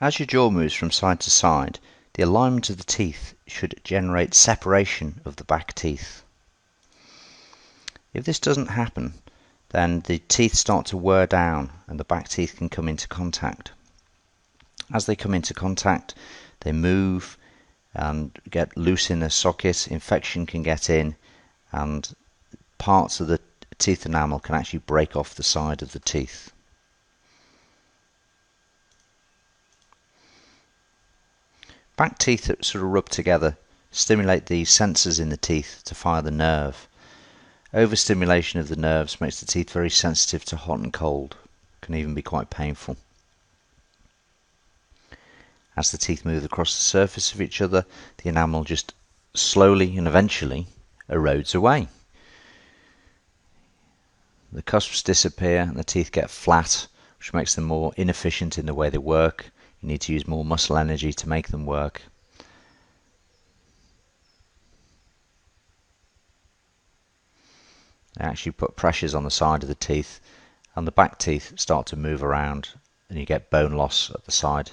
As your jaw moves from side to side, the alignment of the teeth should generate separation of the back teeth. If this doesn't happen, then the teeth start to wear down and the back teeth can come into contact. As they come into contact, they move and get loose in their socket, infection can get in, and parts of the teeth enamel can actually break off the side of the teeth. Back teeth that sort of rub together stimulate the sensors in the teeth to fire the nerve. Overstimulation of the nerves makes the teeth very sensitive to hot and cold, can even be quite painful. As the teeth move across the surface of each other, the enamel just slowly and eventually erodes away. The cusps disappear and the teeth get flat, which makes them more inefficient in the way they work. You need to use more muscle energy to make them work. They actually put pressures on the side of the teeth, and the back teeth start to move around, and you get bone loss at the side,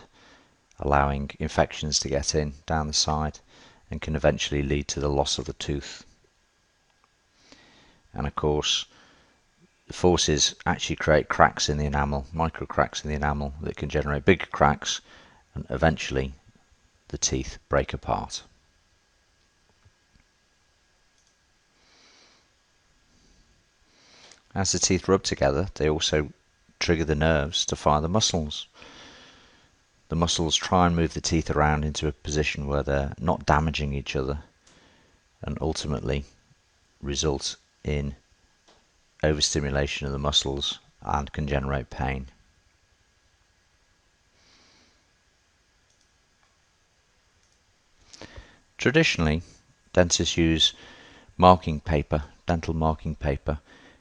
allowing infections to get in down the side and can eventually lead to the loss of the tooth. And of course, the forces actually create cracks in the enamel, micro cracks in the enamel that can generate bigger cracks, and eventually the teeth break apart. As the teeth rub together, they also trigger the nerves to fire the muscles. The muscles try and move the teeth around into a position where they're not damaging each other, and ultimately result in overstimulation of the muscles and can generate pain. Traditionally, dentists use marking paper, dental marking paper,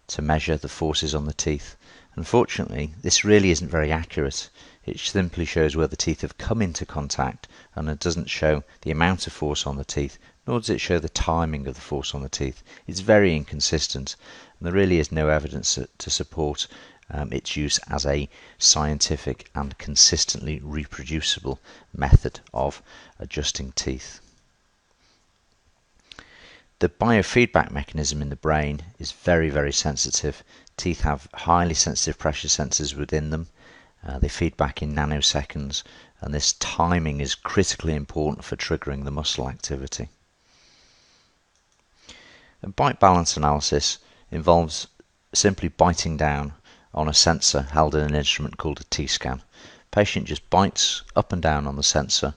to measure the forces on the teeth. Unfortunately, this really isn't very accurate. It simply shows where the teeth have come into contact, and it doesn't show the amount of force on the teeth, nor does it show the timing of the force on the teeth. It's very inconsistent, and there really is no evidence to support its use as a scientific and consistently reproducible method of adjusting teeth. The biofeedback mechanism in the brain is very, very sensitive. Teeth have highly sensitive pressure sensors within them. They feed back in nanoseconds, and this timing is critically important for triggering the muscle activity. A bite balance analysis involves simply biting down on a sensor held in an instrument called a T-scan. Patient just bites up and down on the sensor,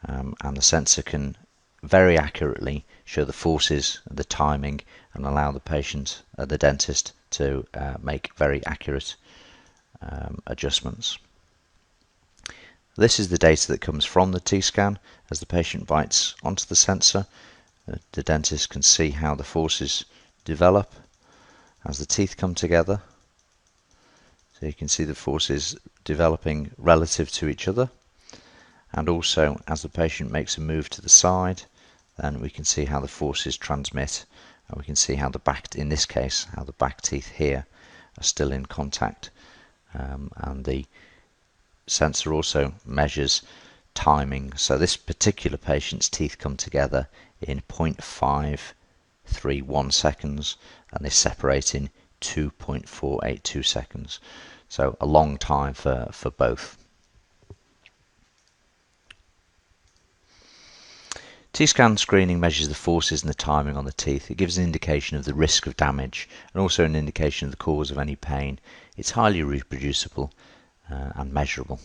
and the sensor can very accurately show the forces, the timing, and allow the patient, the dentist, to make very accurate adjustments. This is the data that comes from the T-scan. As the patient bites onto the sensor, the dentist can see how the forces develop as the teeth come together. So you can see the forces developing relative to each other, and also as the patient makes a move to the side, then we can see how the forces transmit, and we can see how the back, in this case, how the back teeth here are still in contact, and the sensor also measures timing. So this particular patient's teeth come together in 0.531 seconds, and they separate in 2.482 seconds. So a long time for both. T-scan screening measures the forces and the timing on the teeth. It gives an indication of the risk of damage and also an indication of the cause of any pain. It's highly reproducible and measurable.